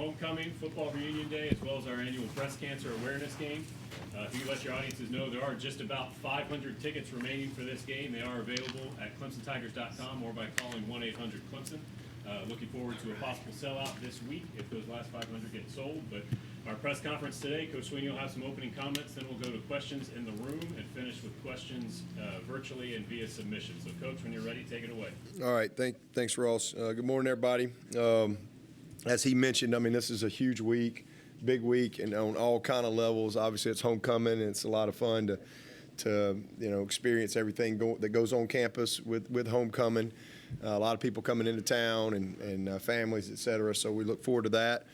homecoming, football reunion day, as well as our annual breast cancer awareness game. If you let your audiences know, there are just about 500 tickets remaining for this game. They are available at ClemsonTigers.com or by calling 1-800-CLEMSON. Looking forward to a possible sellout this week if those last 500 get sold. But our press conference today, Coach Swinney will have some opening comments, then we'll go to questions in the room and finish with questions virtually and via submission. So, Coach, when you're ready, take it away. All right. Thanks, Ross. Good morning, everybody. As he mentioned, I mean, this is a huge week, big week, and on all kind of levels. Obviously, it's homecoming, and it's a lot of fun to experience everything that goes on campus with homecoming. A lot of people coming into town and families, et cetera. So we look forward to that.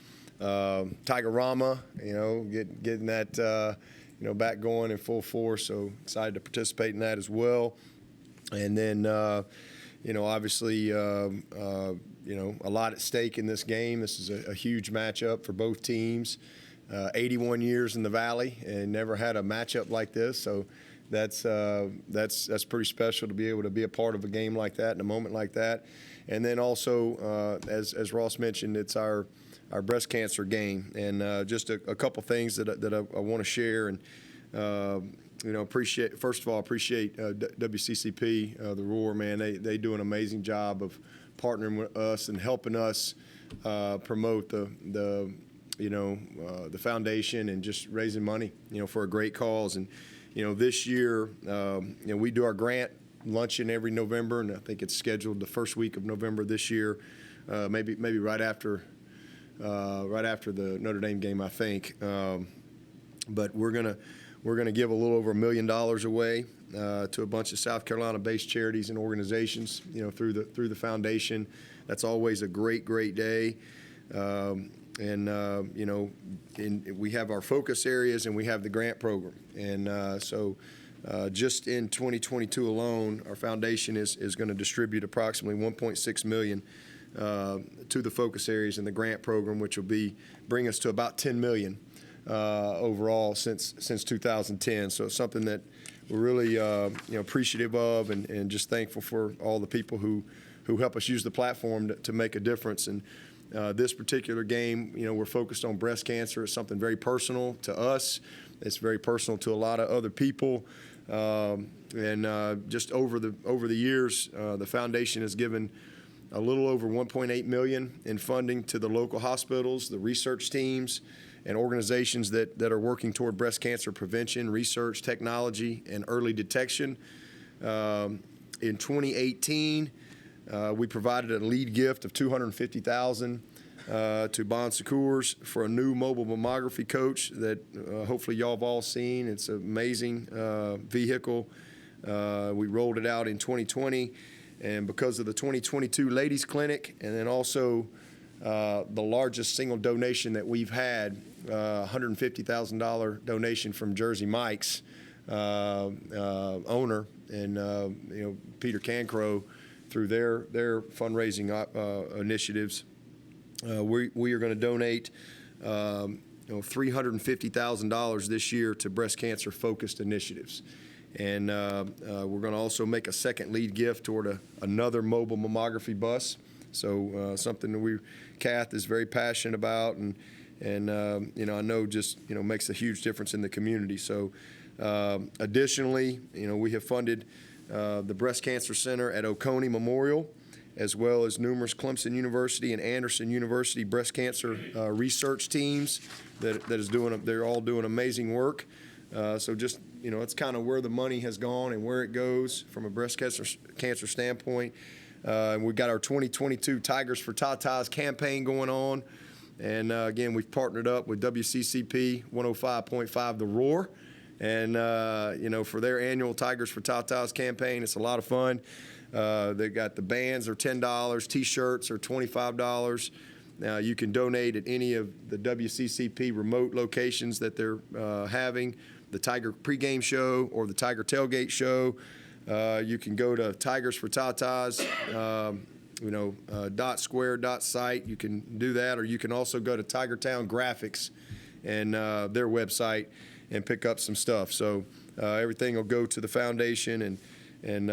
Tiger-Rama, getting that back going in full force. So excited to participate in that as well. And then obviously a lot at stake in this game. This is a huge matchup for both teams. 81 years in the Valley and never had a matchup like this. So that's pretty special to be able to be a part of a game like that in a moment like that. And then also, as Ross mentioned, it's our breast cancer game, and just a couple things that I want to share. And appreciate WCCP, the Roar, man. They do an amazing job of partnering with us and helping us promote the foundation and just raising money, for a great cause. And this year, we do our grant luncheon every November, and I think it's scheduled the first week of November this year, maybe right after the Notre Dame game, I think. But we're gonna give a little over $1 million away to a bunch of South Carolina-based charities and organizations, through the foundation. That's always a great day. And we have our focus areas and we have the grant program. And so just in 2022 alone, our foundation is going to distribute approximately $1.6 million to the focus areas in the grant program, which will bring us to about $10 million overall since 2010. So it's something that we're really appreciative of and just thankful for all the people who help us use the platform to make a difference. And this particular game, we're focused on breast cancer. It's something very personal to us. It's very personal to a lot of other people. And just over the years, the foundation has given a little over $1.8 million in funding to the local hospitals, the research teams, and organizations that are working toward breast cancer prevention, research, technology, and early detection. In 2018, we provided a lead gift of $250,000 to Bon Secours for a new mobile mammography coach that hopefully y'all have all seen. It's an amazing vehicle. We rolled it out in 2020, and because of the 2022 Ladies Clinic, and then also the largest single donation that we've had, $150,000 donation from Jersey Mike's owner, and Peter Cancrow, through their fundraising initiatives. We are going to donate $350,000 this year to breast cancer focused initiatives. And we're going to also make a second lead gift toward another mobile mammography bus. So something that Kath is very passionate about, and I know just makes a huge difference in the community. So additionally, we have funded the Breast Cancer Center at Oconee Memorial, as well as numerous Clemson University and Anderson University breast cancer research teams they're all doing amazing work. So just, it's kind of where the money has gone and where it goes from a breast cancer standpoint. We've got our 2022 Tigers for Tatas campaign going on. And again, we've partnered up with WCCP 105.5 The Roar. And, for their annual Tigers for Tatas campaign, it's a lot of fun. They got the bands are $10, T-shirts are $25. Now you can donate at any of the WCCP remote locations that they're having, the Tiger pregame show or the Tiger tailgate show. You can go to Tigers for Tatas, .square.site. You can do that, or you can also go to Tigertown Graphics and their website and pick up some stuff. So everything will go to the foundation, and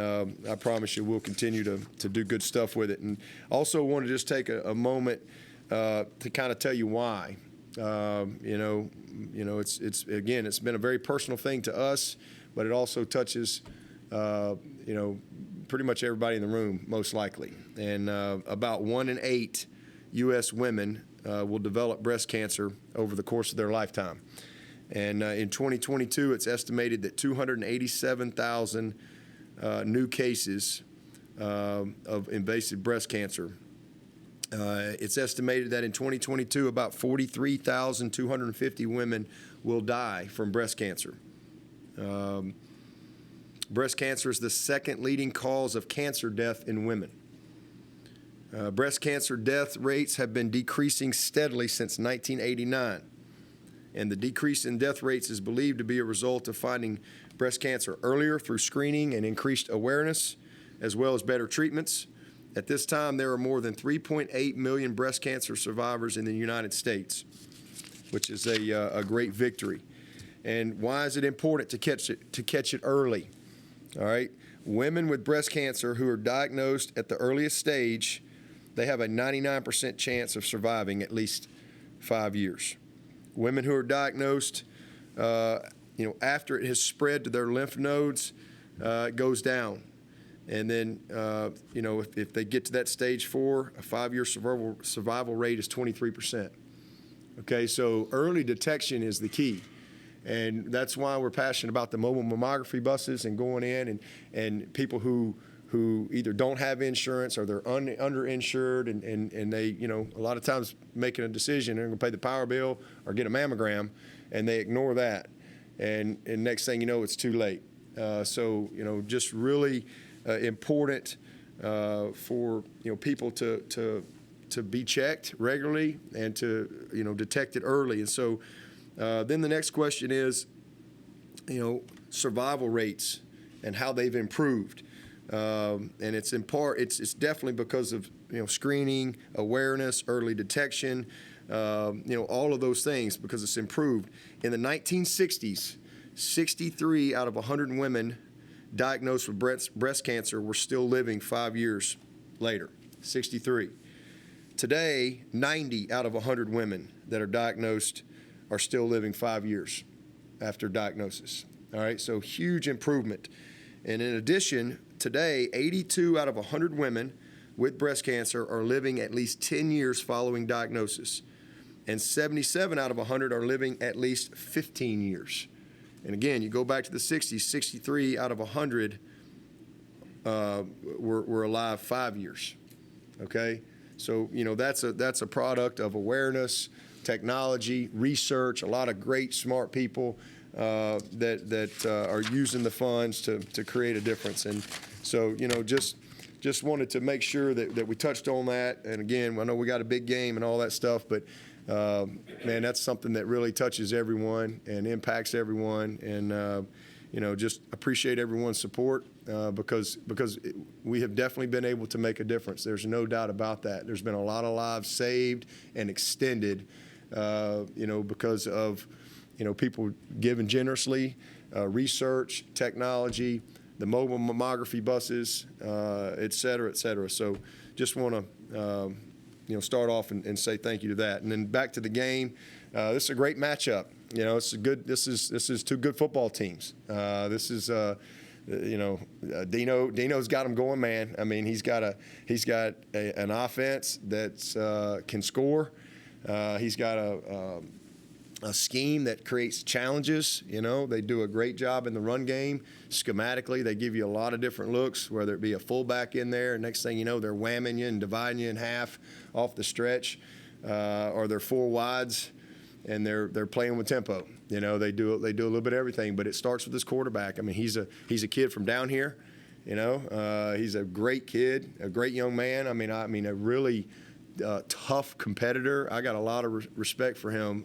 I promise you we'll continue to do good stuff with it. And also want to just take a moment to kind of tell you why. It's again, it's been a very personal thing to us, but it also touches, pretty much everybody in the room, most likely. And about 1 in 8 U.S. women will develop breast cancer over the course of their lifetime. And in 2022, it's estimated that 287,000 new cases of invasive breast cancer. It's estimated that in 2022, about 43,250 women will die from breast cancer. Breast cancer is the second leading cause of cancer death in women. Breast cancer death rates have been decreasing steadily since 1989. And the decrease in death rates is believed to be a result of finding breast cancer earlier through screening and increased awareness, as well as better treatments. At this time, there are more than 3.8 million breast cancer survivors in the United States, which is a great victory. And why is it important to catch it early? All right, women with breast cancer who are diagnosed at the earliest stage, they have a 99% chance of surviving at least 5 years. Women who are diagnosed, after it has spread to their lymph nodes, it goes down. And then, if they get to that stage 4, a 5-year survival rate is 23%. Okay, so early detection is the key. And that's why we're passionate about the mobile mammography buses and going in and people who either don't have insurance or they're underinsured and they, a lot of times making a decision, they're going to pay the power bill or get a mammogram, and they ignore that. And next thing you know, it's too late. So, just really important for, people to be checked regularly and to, detect it early. And so then the next question is, survival rates and how they've improved. And it's in part, it's definitely because of, screening, awareness, early detection, all of those things, because it's improved. In the 1960s, 63 out of 100 women diagnosed with breast cancer were still living 5 years later, 63. Today, 90 out of 100 women that are diagnosed are still living 5 years after diagnosis. All right, so huge improvement. And in addition, today, 82 out of 100 women with breast cancer are living at least 10 years following diagnosis. And 77 out of 100 are living at least 15 years. And again, you go back to the 60s, 63 out of 100 were alive 5 years. Okay? So, that's a product of awareness, technology, research, a lot of great, smart people that are using the funds to create a difference. And so, just wanted to make sure that we touched on that. And again, I know we got a big game and all that stuff, but man, that's something that really touches everyone and impacts everyone. And just appreciate everyone's support because we have definitely been able to make a difference. There's no doubt about that. There's been a lot of lives saved and extended, because of people giving generously, research, technology, the mobile mammography buses, et cetera, et cetera. So just want to start off and say thank you to that. And then back to the game. This is a great matchup. It's a good. This is two good football teams. This is Dino's got them going, man. I mean, he's got an offense that can score. He's got a scheme that creates challenges. They do a great job in the run game. Schematically, they give you a lot of different looks, whether it be a fullback in there, and next thing you know, they're whamming you and dividing you in half off the stretch, or they're four wides, and they're playing with tempo. They do a little bit of everything, but it starts with this quarterback. I mean, he's a kid from down here. He's a great kid, a great young man. I mean, a really tough competitor. I got a lot of respect for him.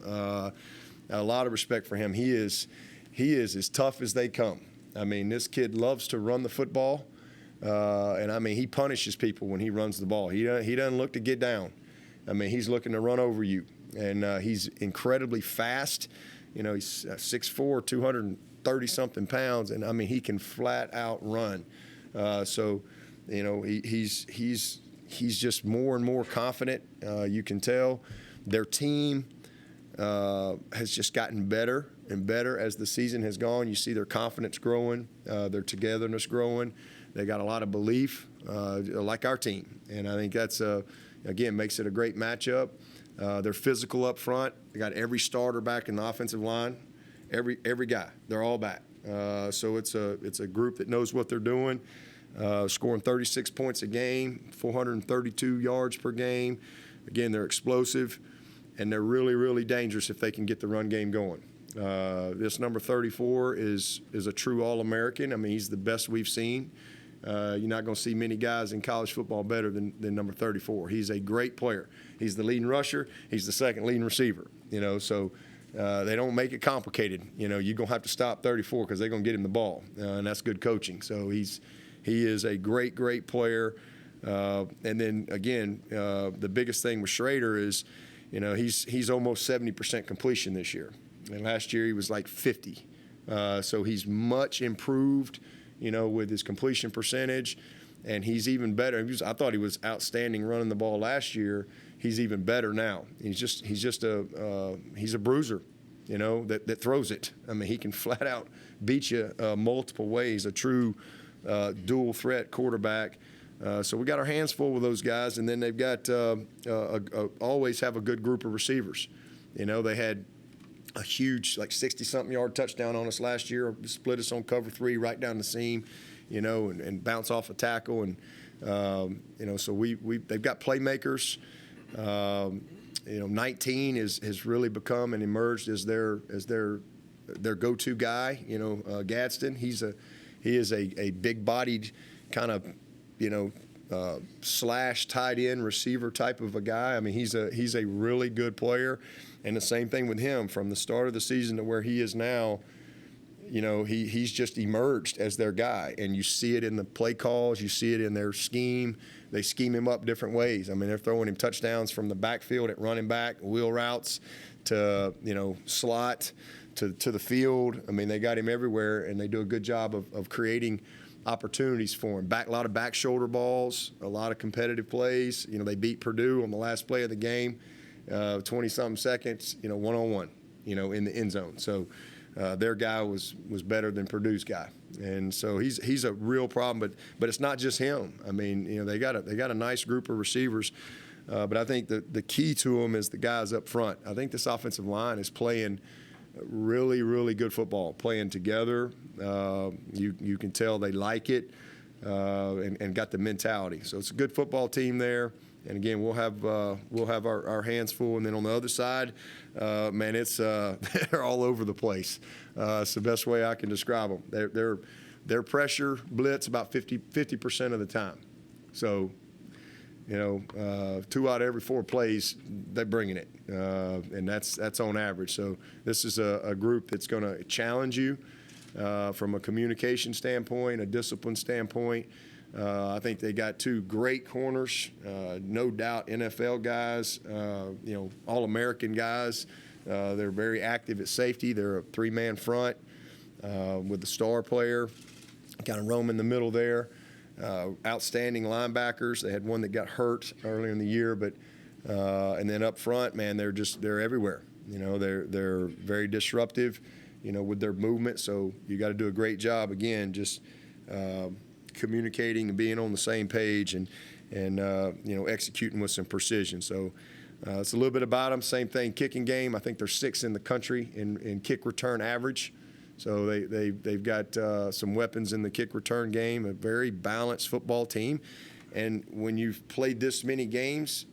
He is as tough as they come. I mean, this kid loves to run the football, and I mean, he punishes people when he runs the ball. He doesn't look to get down. I mean, he's looking to run over you, and he's incredibly fast. He's 6'4", 230-something pounds, and I mean, he can flat out run. So, he's he's just more and more confident. You can tell their team has just gotten better and better as the season has gone. You see their confidence growing, their togetherness growing. They got a lot of belief, like our team. And I think that's, again, makes it a great matchup. They're physical up front. They got every starter back in the offensive line, every guy. They're all back. So it's a group that knows what they're doing, scoring 36 points a game, 432 yards per game. Again, they're explosive, and they're really, really dangerous if they can get the run game going. This number 34 is a true All-American. I mean, he's the best we've seen. You're not going to see many guys in college football better than number 34. He's a great player. He's the leading rusher. He's the second leading receiver. So they don't make it complicated. You're going to have to stop 34 because they're going to get him the ball, and that's good coaching. So he is a great, great player. And then, again, the biggest thing with Schrader is, he's almost 70% completion this year. And last year he was like 50. So he's much improved, with his completion percentage. And he's even better. I thought he was outstanding running the ball last year. He's even better now. He's a bruiser, that throws it. I mean, he can flat out beat you multiple ways, a true dual threat quarterback. So we got our hands full with those guys, and then they've got always have a good group of receivers. They had a huge, like 60-something yard touchdown on us last year, split us on cover 3 right down the seam, and bounce off a tackle, and so they've got playmakers. 19 has really become and emerged as their go-to guy. Gadsden, he is a big-bodied kind of slash tight end receiver type of a guy. I mean, he's a really good player, and the same thing with him from the start of the season to where he is now. He's just emerged as their guy, and you see it in the play calls, you see it in their scheme. They scheme him up different ways. I mean, they're throwing him touchdowns from the backfield at running back, wheel routes to slot to the field. I mean, they got him everywhere, and they do a good job of creating opportunities for him. A lot of back shoulder balls, a lot of competitive plays. They beat Purdue on the last play of the game, 20-something seconds, one-on-one, in the end zone. So their guy was better than Purdue's guy, and so he's a real problem. But it's not just him. I mean, they got a nice group of receivers, but I think the key to them is the guys up front. I think this offensive line is playing really, really good football, playing together. You can tell they like it and got the mentality. So it's a good football team there. And again, we'll have our hands full. And then on the other side, man, it's they're all over the place. It's the best way I can describe them. They're pressure blitz about 50% of the time. So 2 out of every 4 plays, they're bringing it, and that's on average. So this is a group that's going to challenge you from a communication standpoint, a discipline standpoint. I think they got 2 great corners, no doubt NFL guys, All-American guys. They're very active at safety. They're a 3-man front with the star player, kind of roam in the middle there. Outstanding linebackers. They had one that got hurt earlier in the year, but and then up front, man, they're everywhere. They're very disruptive, with their movement. So you got to do a great job again, just communicating and being on the same page and executing with some precision. So it's a little bit about them. Same thing, kicking game. I think they're 6th in the country in kick return average. So they've got some weapons in the kick return game, a very balanced football team. And when you've played this many games,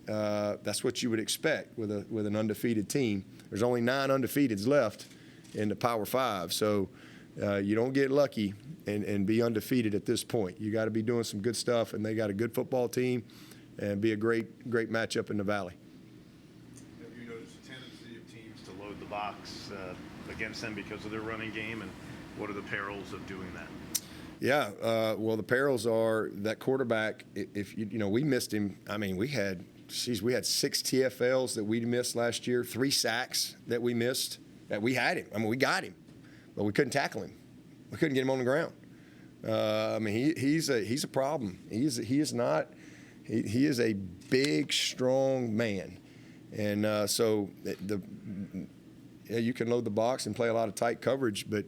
that's what you would expect with an undefeated team. There's only 9 undefeateds left in the Power 5. So you don't get lucky and be undefeated at this point. You got to be doing some good stuff, and they got a good football team and be a great matchup in the Valley. Have you noticed a tendency of teams to load the box against them because of their running game, and what are the perils of doing that? Yeah, well, the perils are that quarterback. If we missed him. I mean, we had 6 TFLs that we missed last year, 3 sacks that we missed. That we had him. I mean, we got him, but we couldn't tackle him. We couldn't get him on the ground. I mean, he's a problem. He is not. He is a big, strong man. And yeah, you can load the box and play a lot of tight coverage, but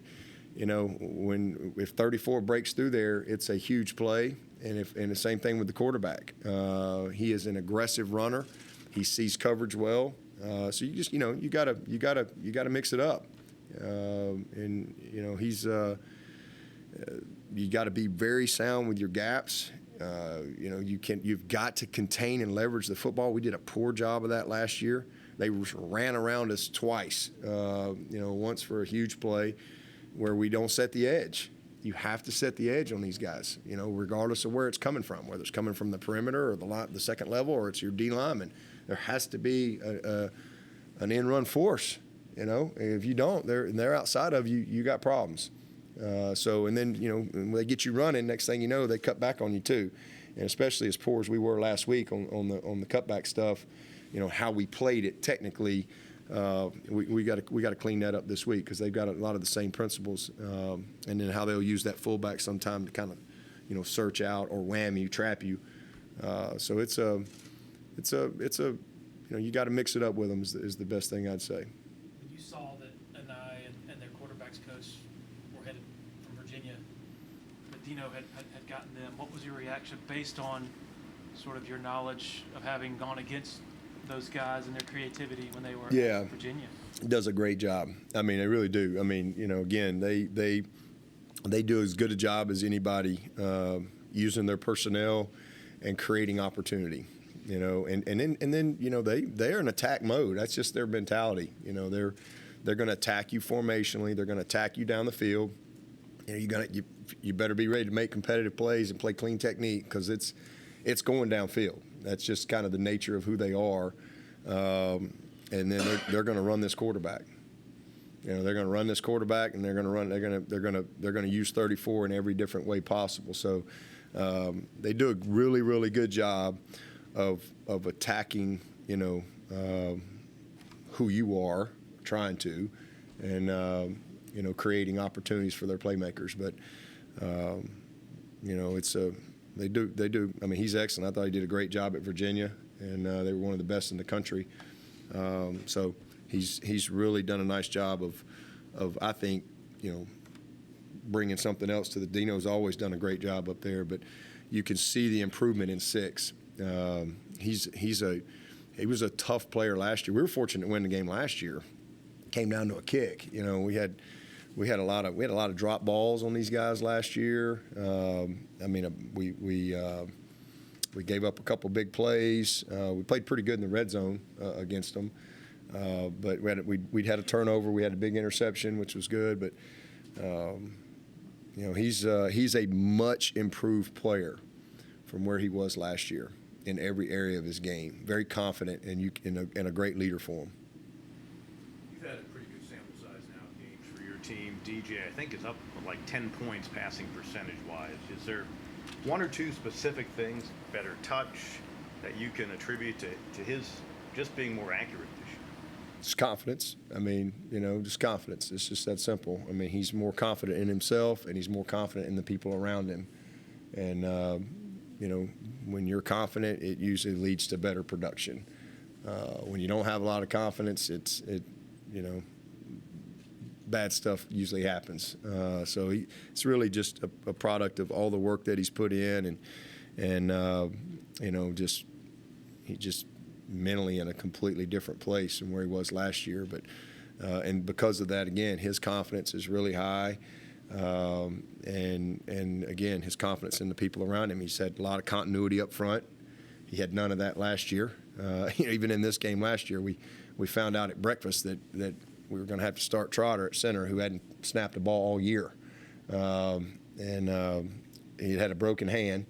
if 34 breaks through there, it's a huge play. And the same thing with the quarterback. He is an aggressive runner. He sees coverage well. So you just you gotta mix it up. He's you got to be very sound with your gaps. You've got to contain and leverage the football. We did a poor job of that last year. They ran around us twice. Once for a huge play where we don't set the edge. You have to set the edge on these guys, regardless of where it's coming from, whether it's coming from the perimeter or the second level or it's your D lineman. There has to be an in-run force. If you don't, they're outside of you. You got problems. And then when they get you running, next thing you know, they cut back on you too, and especially as poor as we were last week on the cutback stuff, how we played it technically. We got to clean that up this week because they've got a lot of the same principles, and then how they'll use that fullback sometime to kind of search out or wham you, trap you. So it's a you got to mix it up with them is the best thing I'd say. When you saw that Anai and their quarterbacks coach were headed from Virginia, that Dino had gotten them, what was your reaction based on sort of your knowledge of having gone against those guys and their creativity when they were at Virginia? Does a great job. I mean, they really do. I mean, again, they do as good a job as anybody using their personnel and creating opportunity. And then they're in attack mode. That's just their mentality. They're going to attack you formationally. They're going to attack you down the field. You better be ready to make competitive plays and play clean technique because it's going downfield. That's just kind of the nature of who they are. And then they're going to run this quarterback. They're going to run this quarterback, and they're going to use 34 in every different way possible. So they do a really, really good job of attacking, who you are trying to, and creating opportunities for their playmakers. But they do. I mean, he's excellent. I thought he did a great job at Virginia, and they were one of the best in the country. So he's really done a nice job of I think, bringing something else to the Dino's always done a great job up there, but you can see the improvement in 6. He was a tough player last year. We were fortunate to win the game last year. It came down to a kick. We had a lot of drop balls on these guys last year. We gave up a couple big plays. We played pretty good in the red zone against them, but we'd had a turnover. We had a big interception, which was good. But he's a much improved player from where he was last year in every area of his game. Very confident and a great leader for him. You've had a pretty good sample size now of games for your team. DJ, I think, is up like 10 points passing percentage-wise. Is there one or two specific things, better touch, that you can attribute to his just being more accurate this year? Just confidence. I mean, just confidence. It's just that simple. I mean, he's more confident in himself, and he's more confident in the people around him. And, when you're confident, it usually leads to better production. When you don't have a lot of confidence, bad stuff usually happens. So it's really just a product of all the work that he's put in, and he's just mentally in a completely different place than where he was last year. But and because of that, again, his confidence is really high. And again, his confidence in the people around him. He's had a lot of continuity up front. He had none of that last year. Even in this game last year, we found out at breakfast that we were going to have to start Trotter at center, who hadn't snapped a ball all year, and he had a broken hand.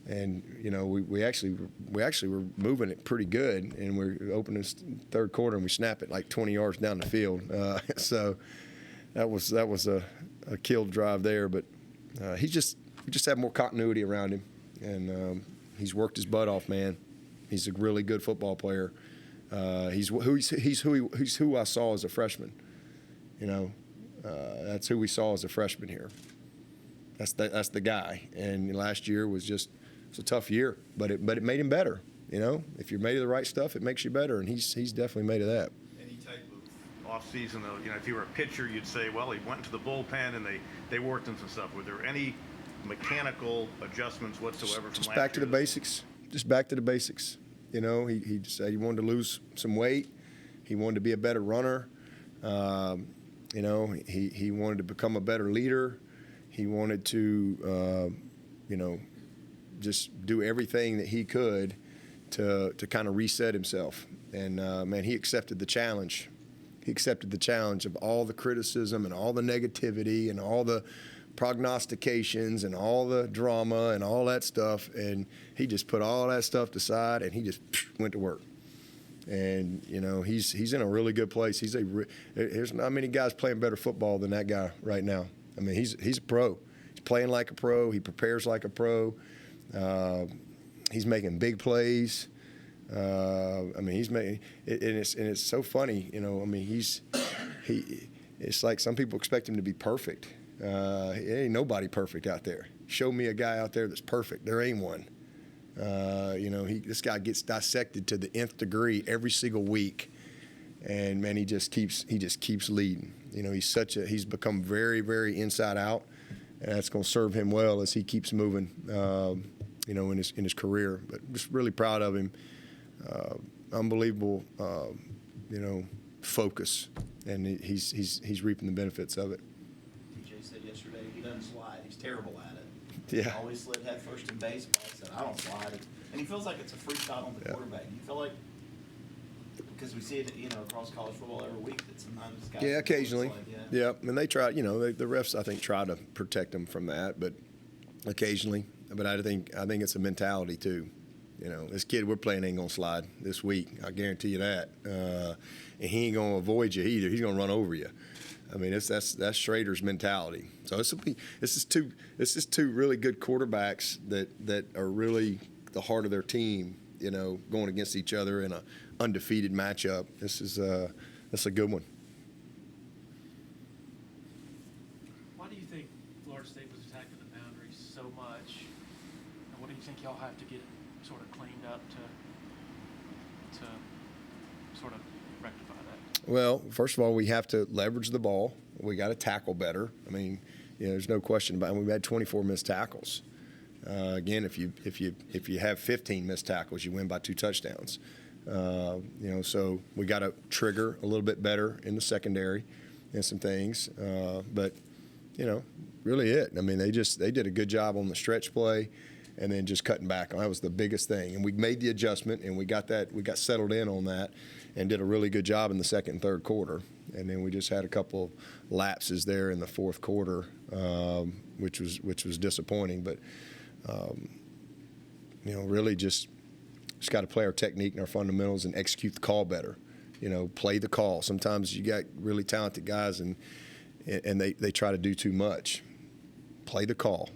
And we actually were moving it pretty good, and we're opening third quarter, and we snap it like 20 yards down the field. So that was a killed drive there, but we just have more continuity around him, and he's worked his butt off, man. He's a really good football player. He's who I saw as a freshman. That's who we saw as a freshman here. That's the guy. And last year was just a tough year, but it made him better. You know, if you're made of the right stuff, it makes you better, and he's definitely made of that. Any type of off-season, though, you know, if you were a pitcher, you'd say, well, he went into the bullpen and they worked on some stuff. Were there any mechanical adjustments whatsoever from Just last back to year? the basics. Just back to the basics. You know, he said he wanted to lose some weight. He wanted to be a better runner. You know, he wanted to become a better leader. He wanted to, you know, just do everything that he could to kind of reset himself. And, man, he accepted the challenge. He accepted the challenge of all the criticism and all the negativity and all the prognostications and all the drama and all that stuff. And he just put all that stuff aside and he just went to work. And, you know, he's in a really good place. There's not many guys playing better football than that guy right now. I mean, he's a pro. He's playing like a pro. He prepares like a pro. He's making big plays. I mean, he's making it, and it's so funny, you know. I mean, it's like some people expect him to be perfect. Ain't nobody perfect out there. Show me a guy out there that's perfect. There ain't one. You know, this guy gets dissected to the nth degree every single week, and man, he just keeps leading. You know, he's become very, very inside out, and that's going to serve him well as he keeps moving. You know, in his career. But just really proud of him. Unbelievable, you know, focus, and he's reaping the benefits of it. TJ said yesterday he doesn't slide. He's terrible at it. Yeah. Always slid head first in baseball. I said I don't slide, and he feels like it's a free shot on the quarterback. Do you feel like, because we see it, you know, across college football every week, that sometimes guys Occasionally. slide, Yeah, and they try. You know, the refs I think try to protect them from that, but occasionally. But I think it's a mentality too. You know, this kid we're playing ain't gonna slide this week. I guarantee you that. And he ain't gonna avoid you either. He's gonna run over you. I mean, that's Schrader's mentality. So this is two really good quarterbacks that are really the heart of their team. You know, going against each other in a undefeated matchup. That's a good one. Why do you think Florida State was attacking the boundaries so much? And what do you think y'all have to get sort of cleaned up to sort of rectify that? Well, first of all, we have to leverage the ball. We got to tackle better. I mean, you know, there's no question about it. We've had 24 missed tackles. Again, if you have 15 missed tackles, you win by 2 touchdowns. You know, so we got to trigger a little bit better in the secondary and some things. But you know, really it. I mean, they did a good job on the stretch play, and then just cutting back. That was the biggest thing. And we made the adjustment, and we got settled in on that, and did a really good job in the second and third quarter. And then we just had a couple of lapses there in the fourth quarter, which was disappointing. But you know, really just got to play our technique and our fundamentals and execute the call better. You know, play the call. Sometimes you got really talented guys and they try to do too much. Play the call.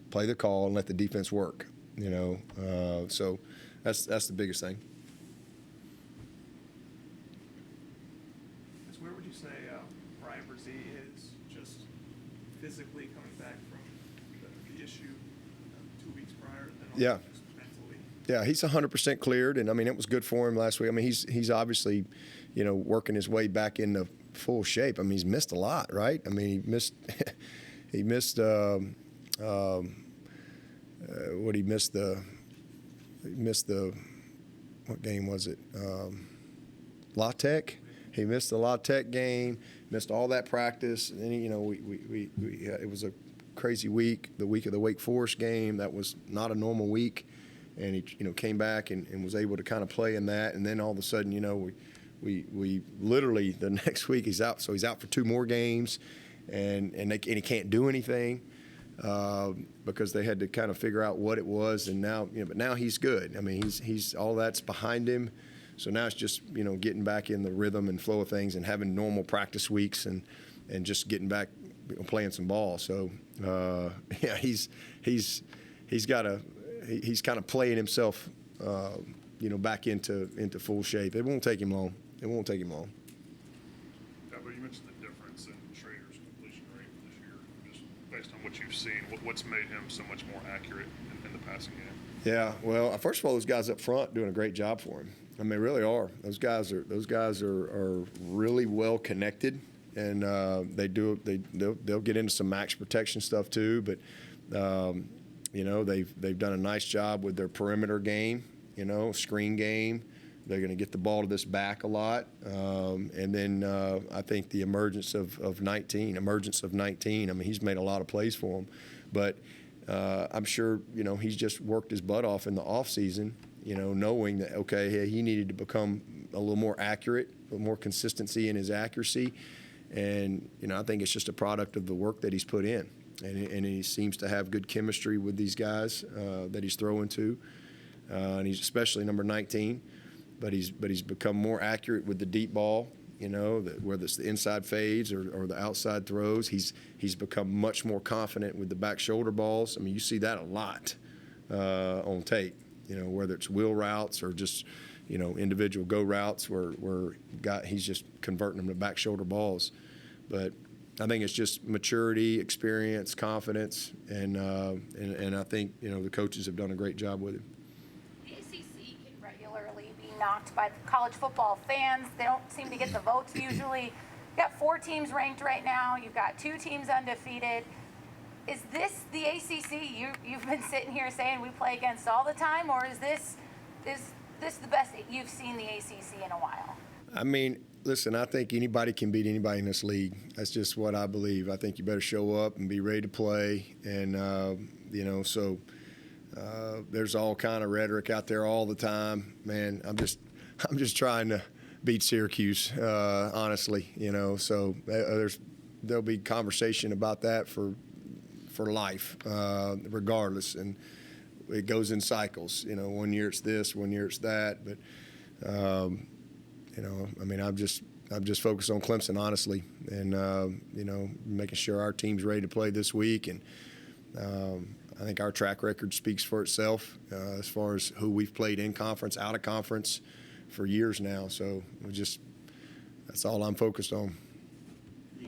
Play the call and let the defense work. You know, so that's the biggest thing. Where would you say Brian Brzee is just physically coming back from the issue 2 weeks prior? And Yeah. just mentally? Yeah, he's 100% cleared, and I mean it was good for him last week. I mean he's obviously, you know, working his way back into full shape. I mean he's missed a lot, right? I mean he missed what game was it? La Tech. He missed the La Tech game, missed all that practice, and then, you know, it was a crazy week. The week of the Wake Forest game, that was not a normal week, and he, you know, came back and was able to kind of play in that, and then all of a sudden, you know, we literally the next week he's out, so he's out for 2 more games, and he can't do anything because they had to kind of figure out what it was, and now, you know, but now he's good. I mean, he's all that's behind him. So now it's just, you know, getting back in the rhythm and flow of things and having normal practice weeks and just getting back, you know, playing some ball. So yeah, he's kind of playing himself, you know, back into full shape. It won't take him long. Dabo, you mentioned the difference in Schrader's completion rate this year, just based on what you've seen. What's made him so much more accurate in the passing game. Yeah, well, first of all, those guys up front doing a great job for him. I mean, they really are. Those guys are really well connected, and they'll get into some max protection stuff too. But they've done a nice job with their perimeter game, screen game. They're going to get the ball to this back a lot, and then I think the emergence of 19. I mean, he's made a lot of plays for them, but I'm sure he's just worked his butt off in the off season, knowing that hey, he needed to become a little more accurate, a little more consistency in his accuracy, and I think it's just a product of the work that he's put in, and he seems to have good chemistry with these guys that he's throwing to, and he's especially number 19. But he's become more accurate with the deep ball, whether it's the inside fades or the outside throws. He's become much more confident with the back shoulder balls. I mean, you see that a lot on tape, whether it's wheel routes or just, individual go routes where he's just converting them to back shoulder balls. But I think it's just maturity, experience, confidence, and I think, the coaches have done a great job with him. Knocked by the college football fans. They don't seem to get the votes usually. You've got 4 teams ranked right now. You've got 2 teams undefeated. Is this the ACC you've been sitting here saying we play against all the time, or is this the best you've seen the ACC in a while? I mean, listen, I think anybody can beat anybody in this league. That's just what I believe. I think you better show up and be ready to play, and there's all kind of rhetoric out there all the time. Man, I'm just trying to beat Syracuse, honestly. So there'll be conversation about that for life, regardless, and it goes in cycles. 1 year it's this, 1 year it's that, but I mean, I'm just focused on Clemson, honestly, and making sure our team's ready to play this week, and I think our track record speaks for itself as far as who we've played in conference, out of conference for years now. So that's all I'm focused on. The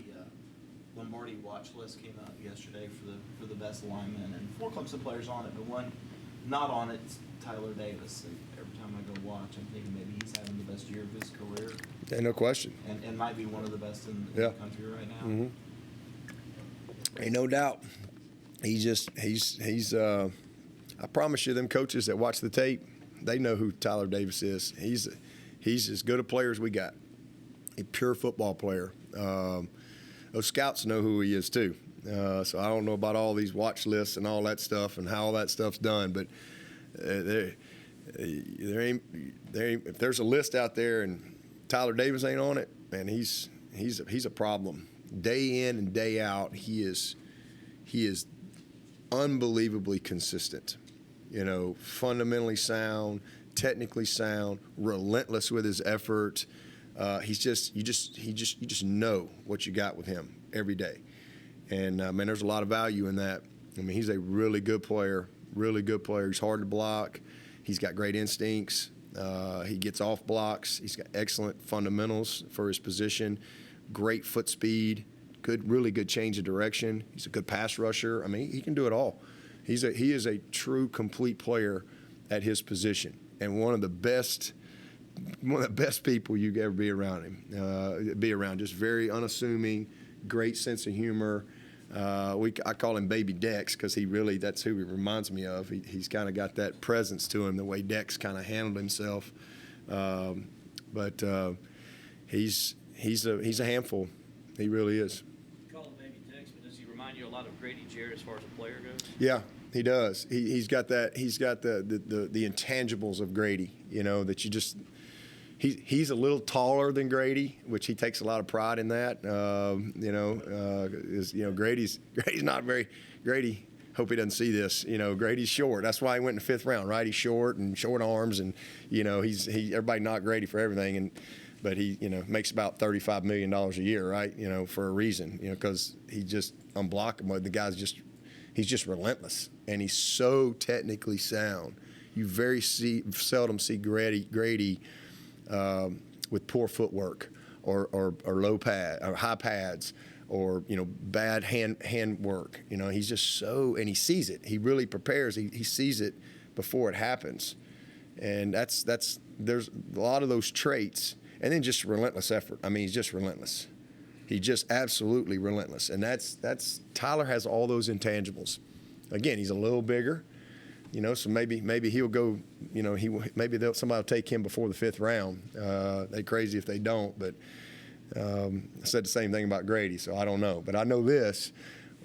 Lombardi watch list came out yesterday for the best linemen, and 4 Clemson players on it, but one not on it's Tyler Davis. And every time I go watch, I'm thinking maybe he's having the best year of his career. Yeah, no question. And might be one of the best in the country right now. Mm-hmm. Ain't no doubt. He's I promise you, them coaches that watch the tape, they know who Tyler Davis is. He's as good a player as we got. A pure football player. Those scouts know who he is too. So I don't know about all these watch lists and all that stuff and how all that stuff's done, but if there's a list out there and Tyler Davis ain't on it, man, he's a problem. Day in and day out, he is unbelievably consistent, fundamentally sound, technically sound, relentless with his effort. You just know what you got with him every day. And man, there's a lot of value in that. I mean, he's a really good player. He's hard to block. He's got great instincts. He gets off blocks. He's got excellent fundamentals for his position, great foot speed. Really good change of direction. He's a good pass rusher. I mean, he can do it all. He is a true complete player at his position, and one of the best people you could ever be around him. Just very unassuming, great sense of humor. I call him Baby Dex because that's who he reminds me of. He's kind of got that presence to him, the way Dex kind of handled himself. But he's a handful. He really is. Call him Baby Dex, but does he remind you a lot of Grady Jarrett as far as a player goes? Yeah, he does. He's got that. He's got the intangibles of Grady. That you just. He's a little taller than Grady, which he takes a lot of pride in that. Grady's not very. Grady, hope he doesn't see this. Grady's short. That's why he went in the 5th round, right? He's short and short arms, and everybody knocked Grady for everything, but he makes about $35 million a year, right? For a reason, because he just unblockable. The guy's he's just relentless, and he's so technically sound. You very seldom see Grady with poor footwork or low pad or high pads or bad hand work. He's just and he sees it. He really prepares. He sees it before it happens, and there's a lot of those traits, and then just relentless effort. I mean, he's just relentless. He's just absolutely relentless, and that's Tyler has all those intangibles. Again, he's a little bigger, so maybe he'll go. Somebody will take him before the 5th round. They crazy if they don't, but. I said the same thing about Grady, so I don't know. But I know this,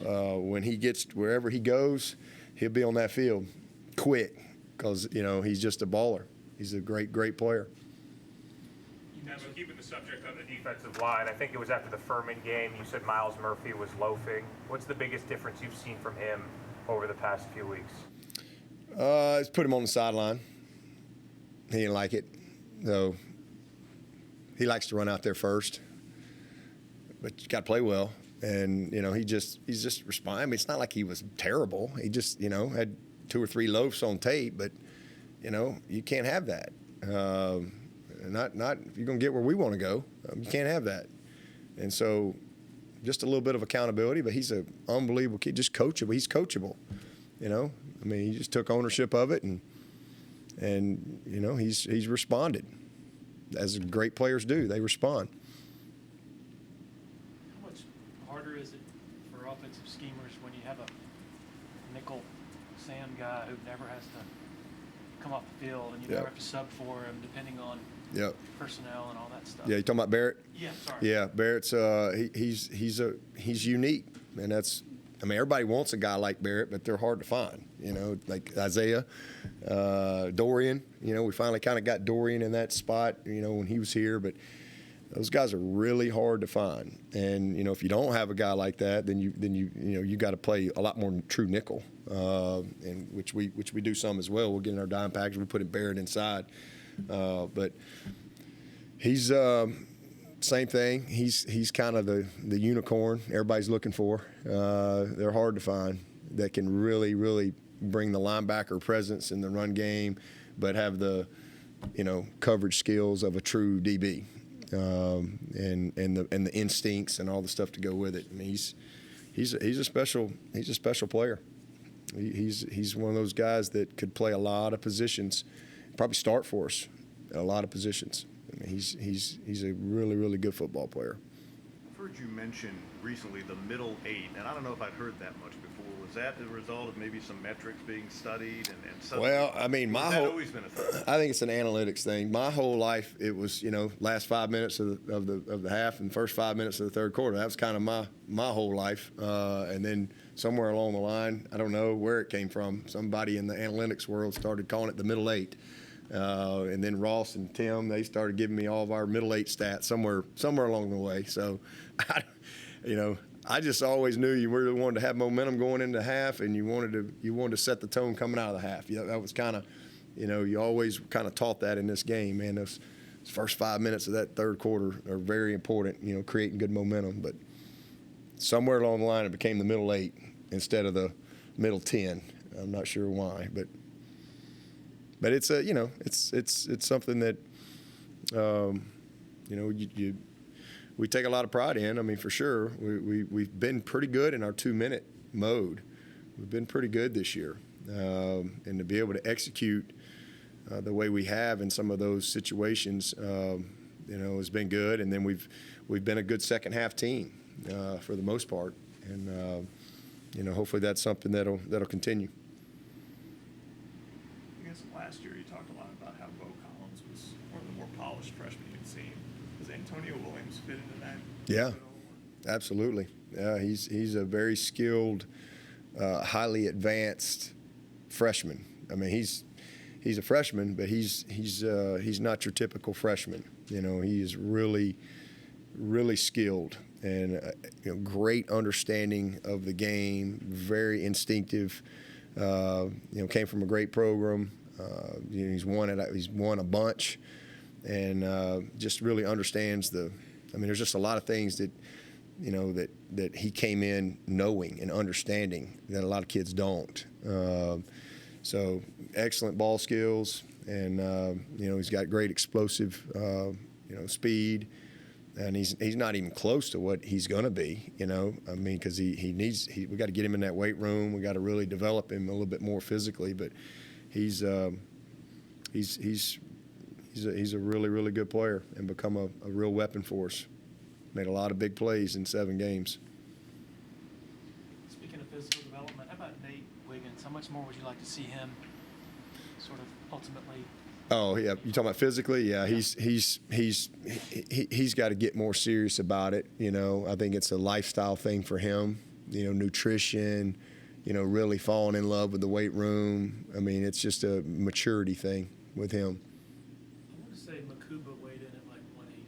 when he gets wherever he goes, he'll be on that field quick because, he's just a baller. He's a great, great player. Now, but keeping the subject on the defensive line, I think it was after the Furman game, you said Miles Murphy was loafing. What's the biggest difference you've seen from him over the past few weeks? It's put him on the sideline. He didn't like it, though. He likes to run out there first. But you got to play well, and he's just responding. I mean, it's not like he was terrible. He just had 2 or 3 loafs on tape, but you can't have that. Not if you're gonna get where we want to go. You can't have that. And so, just a little bit of accountability. But he's an unbelievable kid, just coachable. He's coachable. I mean, he just took ownership of it, and he's responded as great players do. They respond. Is it for offensive schemers when you have a nickel Sam guy who never has to come off the field and you never have to sub for him depending on personnel and all that stuff? Yeah, you talking about Barrett? Yeah, sorry. Yeah, Barrett's he's unique, and everybody wants a guy like Barrett, but they're hard to find. Like Isaiah, Dorian. We finally kind of got Dorian in that spot. When he was here, but. Those guys are really hard to find, and if you don't have a guy like that, then you got to play a lot more true nickel, and which we do some as well. We'll get in our dime package, we put Barrett inside, but he's same thing. He's kind of the unicorn everybody's looking for. They're hard to find that can really bring the linebacker presence in the run game, but have the coverage skills of a true DB. And the instincts and all the stuff to go with it. I mean, he's a special player. He's one of those guys that could play a lot of positions, probably start for us at a lot of positions. I mean, he's a really good football player. I've heard you mention recently the middle 8, and I don't know if I'd heard that much before. Was that the result of maybe some metrics being studied and suddenly, well, I mean, always been a thing? I think it's an analytics thing. My whole life, it was last 5 minutes of the half and first 5 minutes of the third quarter. That was kind of my whole life. And then somewhere along the line, I don't know where it came from. Somebody in the analytics world started calling it the middle 8. And then Ross and Tim, they started giving me all of our middle 8 stats somewhere along the way. So, I just always knew you really wanted to have momentum going into half, and you wanted to set the tone coming out of the half. That was kind of, you always kind of taught that in this game, man. Those first 5 minutes of that third quarter are very important, creating good momentum. But somewhere along the line, it became the middle 8 instead of the middle 10. I'm not sure why, but it's it's something that we take a lot of pride in. I mean, for sure, we've been pretty good in our 2-minute mode. We've been pretty good this year, and to be able to execute the way we have in some of those situations, has been good. And then we've been a good second half team for the most part, and hopefully that's something that'll continue. I guess last year you talked a lot about how Bo Collins was one of the more polished freshmen you'd seen. Does Antonio Williams fit into that? Yeah, absolutely. Yeah, he's a very skilled, highly advanced freshman. I mean, he's a freshman, but he's not your typical freshman. He is really skilled and great understanding of the game. Very instinctive. Came from a great program. He's won a bunch, and just really understands there's just a lot of things that that he came in knowing and understanding that a lot of kids don't. So excellent ball skills, and he's got great explosive speed, And he's not even close to what he's going to be, you know. I mean, because we got to get him in that weight room. We got to really develop him a little bit more physically. But he's a really, really good player and become a real weapon for us. Made a lot of big plays in 7 games. Speaking of physical development, how about Nate Wiggins? How much more would you like to see him sort of ultimately? Oh yeah, you talking about physically? Yeah, he's got to get more serious about it. You know, I think it's a lifestyle thing for him. You know, nutrition. You know, really falling in love with the weight room. I mean, it's just a maturity thing with him. I want to say Makuba weighed in at like 180.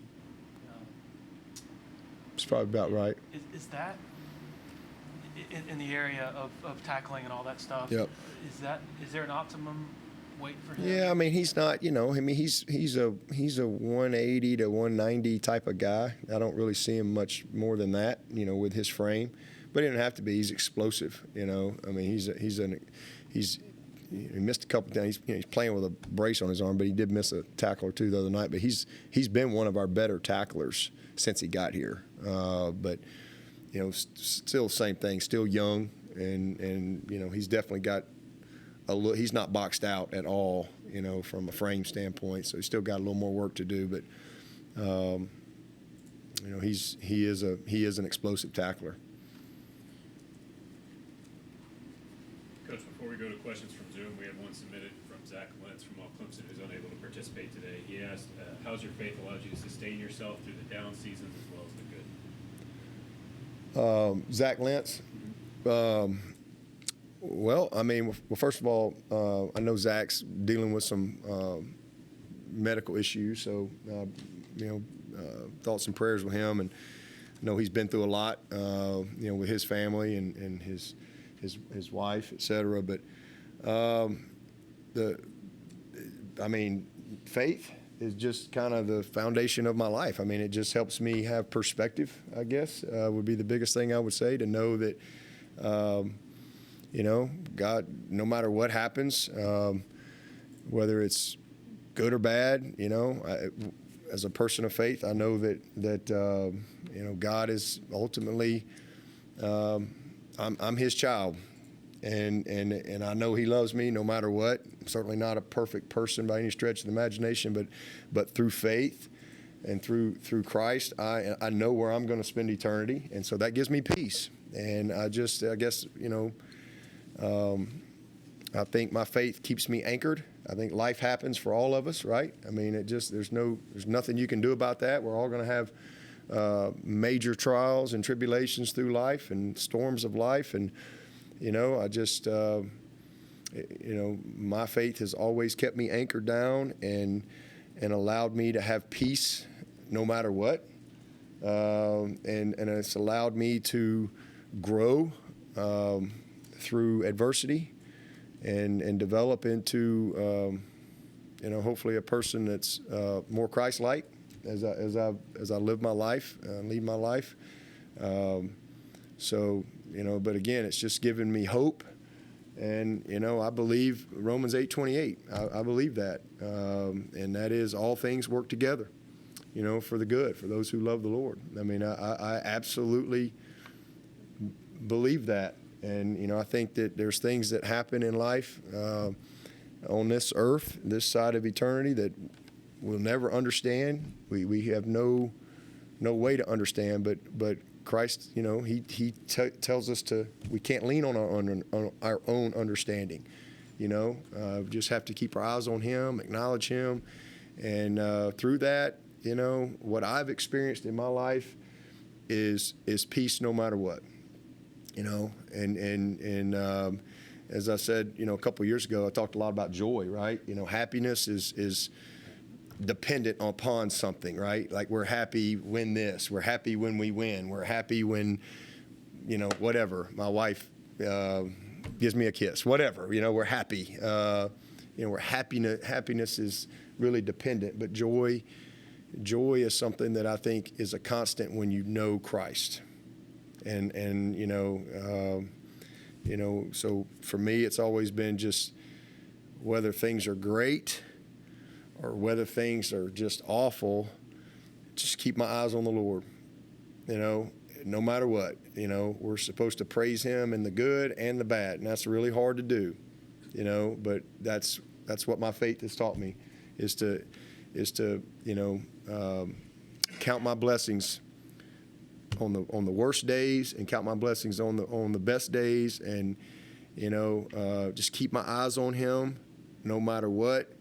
It's probably about right. Is that in the area of tackling and all that stuff? Yep. Is there an optimum weight for him? Yeah, I mean, he's not. You know, I mean, he's a 180 to 190 type of guy. I don't really see him much more than that. You know, with his frame, but he doesn't have to be. He's explosive. You know, I mean, he missed a couple times. He's playing with a brace on his arm, but he did miss a tackle or two the other night. But he's been one of our better tacklers since he got here. But you know, still same thing. Still young, and you know, he's definitely got he's not boxed out at all. You know, from a frame standpoint. So he's still got a little more work to do. But you know, he is an explosive tackler. Coach, before we go to questions from Zoom, we had one submitted from Zach Lentz from Clemson, who's unable to participate today. He asked, how's your faith allowed you to sustain yourself through the down seasons as well as the good? Zach Lentz. Well, I mean, well, first of all, I know Zach's dealing with some medical issues, so you know, thoughts and prayers with him, and I know he's been through a lot, you know, with his family and his wife, et cetera. But I mean, faith is just kind of the foundation of my life. I mean, it just helps me have perspective, I guess, would be the biggest thing I would say, to know that, you know, God, no matter what happens, whether it's good or bad, you know, as a person of faith, I know that you know, God is ultimately, I'm His child, and I know He loves me no matter what. I'm certainly not a perfect person by any stretch of the imagination, but through faith and through Christ, I know where I'm going to spend eternity, and so that gives me peace. And I guess, you know, I think my faith keeps me anchored. I think life happens for all of us, right? I mean, there's nothing you can do about that. We're all going to have major trials and tribulations through life and storms of life. And, you know, I just, you know, my faith has always kept me anchored down and allowed me to have peace no matter what. And it's allowed me to grow through adversity and develop into, you know, hopefully a person that's more Christ-like as I live my life, lead my life. So, you know, but again, it's just given me hope. And, you know, I believe Romans 8:28. I believe that. And that is all things work together, you know, for the good, for those who love the Lord. I mean, I absolutely believe that. And, you know, I think that there's things that happen in life on this earth, this side of eternity, that we'll never understand. We have no way to understand, but Christ, you know, he tells us we can't lean on our own understanding. You know, we just have to keep our eyes on Him, acknowledge Him, and through that, you know, what I've experienced in my life is peace no matter what. You know, and as I said, you know, a couple of years ago, I talked a lot about joy, right? You know, happiness is dependent upon something, right? Like, we're happy when this, we're happy when we win, we're happy when, you know, whatever, my wife gives me a kiss, whatever, you know, we're happy. You know, happiness is really dependent, but joy is something that I think is a constant when you know Christ. And you know, so for me, it's always been just, whether things are great or whether things are just awful, just keep my eyes on the Lord, no matter what. We're supposed to praise him in the good and the bad, and that's really hard to do, but that's what my faith has taught me, is to count my blessings on the worst days and count my blessings on the best days, and just keep my eyes on him no matter what,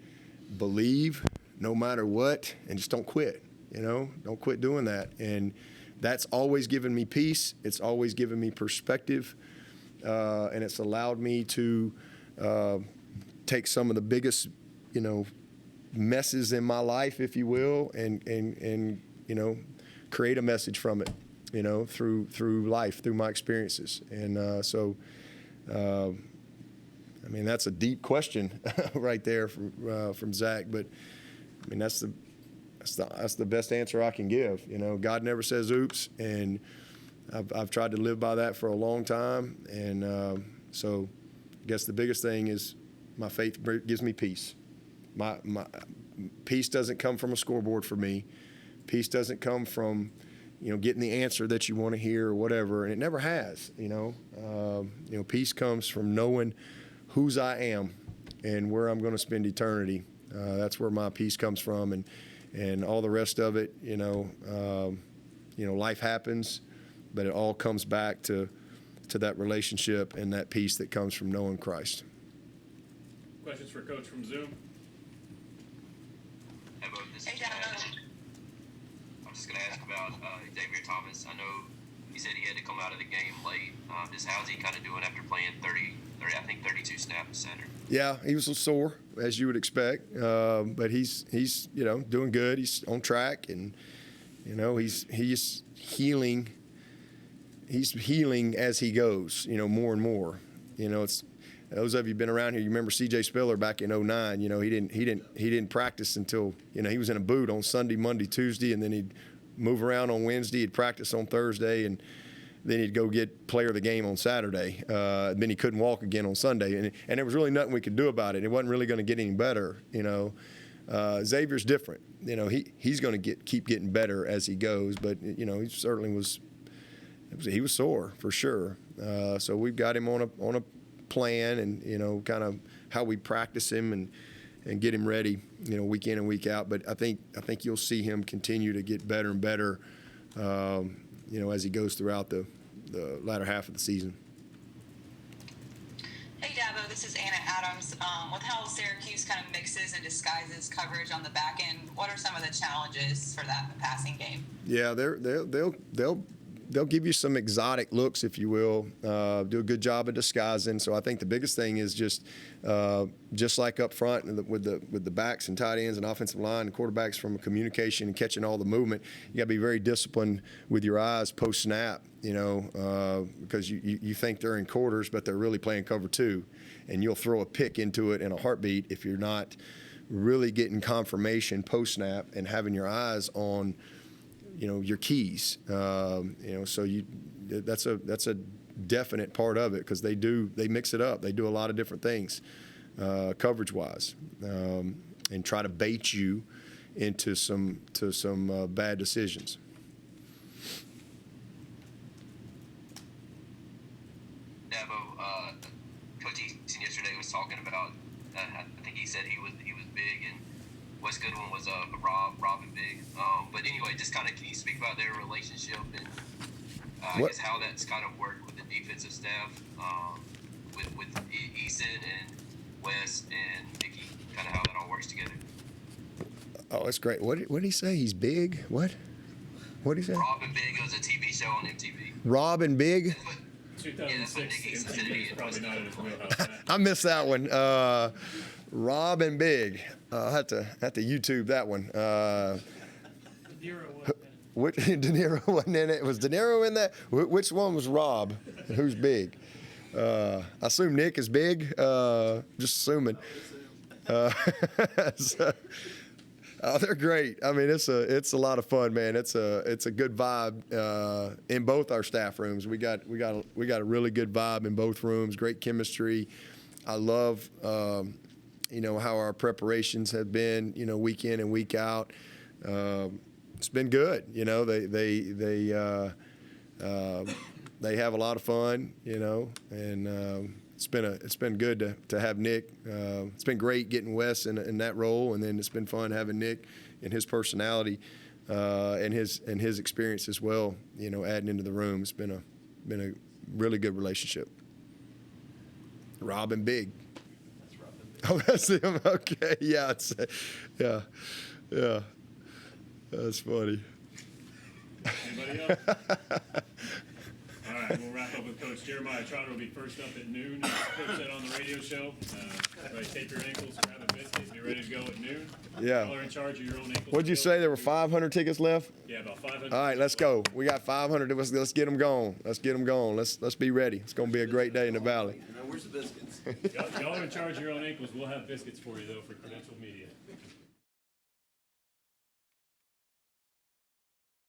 believe no matter what, and just don't quit. Don't quit doing that. And that's always given me peace. It's always given me perspective, and it's allowed me to take some of the biggest messes in my life, if you will, and create a message from it, through life, through my experiences. And that's a deep question right there from Zach, but that's the best answer I can give. God never says oops, and I've tried to live by that for a long time. And so I guess the biggest thing is my faith gives me peace. My peace doesn't come from a scoreboard for me. Peace doesn't come from getting the answer that you want to hear or whatever, and it never has. Peace comes from knowing whose I am and where I'm going to spend eternity. That's where my peace comes from, and all the rest of it. Life happens, but it all comes back to that relationship and that peace that comes from knowing Christ. Questions for Coach from Zoom? Hey, Dabo. I'm just going to ask about Xavier Thomas. I know he said he had to come out of the game late. Just how's he kind of doing after playing 32 snaps Saturday? Yeah, he was a little sore, as you would expect, but he's doing good. He's on track, and he's healing. He's healing as he goes, more and more. It's those of you been around here, you remember C.J. Spiller back in 2009. He didn't practice until he was in a boot on Sunday, Monday, Tuesday, and then he'd move around on Wednesday. He'd practice on Thursday, and then he'd go get player of the game on Saturday. Then he couldn't walk again on Sunday, and there was really nothing we could do about it. It wasn't really going to get any better. Xavier's different. He's going to keep getting better as he goes, but he certainly was. He was sore for sure. So we've got him on a plan, and kind of how we practice him and get him ready, week in and week out. But I think you'll see him continue to get better and better, as he goes throughout the latter half of the season. Hey, Dabo, this is Anna Adams. With how Syracuse kind of mixes and disguises coverage on the back end, what are some of the challenges for that passing game? Yeah, they'll give you some exotic looks, if you will, do a good job of disguising. So I think the biggest thing is just like up front with the backs and tight ends and offensive line and quarterbacks, from communication and catching all the movement, you got to be very disciplined with your eyes post-snap, because you think they're in quarters, but they're really playing cover two. And you'll throw a pick into it in a heartbeat if you're not really getting confirmation post-snap and having your eyes on your keys, so that's a definite part of it, because they mix it up. They do a lot of different things, coverage-wise, and try to bait you into some bad decisions. Dabo, Coach Easton yesterday was talking about. I think he said he was big, and Wes Goodwin was Rob and Big. But anyway, just kind of, can you speak about their relationship and I guess how that's kind of worked with the defensive staff, with Easton and Wes and Mickey, kind of how that all works together? Oh, that's great. What did he say? He's big? What did he say? Rob and Big, it was a TV show on MTV. Rob and Big? 2006, MTV is probably not in his wheelhouse. I missed that one. Rob and Big. I'll have to YouTube that one. De Niro wasn't in it. Was De Niro in that? Which one was Rob? Who's big? I assume Nick is big. Just assuming. They're great. I mean, it's a lot of fun, man. It's a good vibe in both our staff rooms. We got a really good vibe in both rooms. Great chemistry. I love how our preparations have been, week in and week out. it's been good. You know, they have a lot of fun. You know, and it's been good to have Nick. It's been great getting Wes in that role, and then it's been fun having Nick and his personality and his experience as well. You know, adding into the room. It's been a really good relationship. Robin Big. Oh, that's him. Okay, yeah, yeah. That's funny. Anybody else? All right, we'll wrap up with Coach Jeremiah Trotter. Will be first up at noon. As Coach said on the radio show, everybody tape your ankles, grab a biscuit, be ready to go at noon. Yeah. Y'all are in charge of your own ankles. What'd you say? There were 500 tickets left? Yeah, about 500. All right, let's go. We got 500. Let's get them going. Let's get them going. Let's be ready. It's going to be a great day in the Valley. Where's the biscuits? Y'all are in charge of your own ankles. We'll have biscuits for you, though, for credentialed media.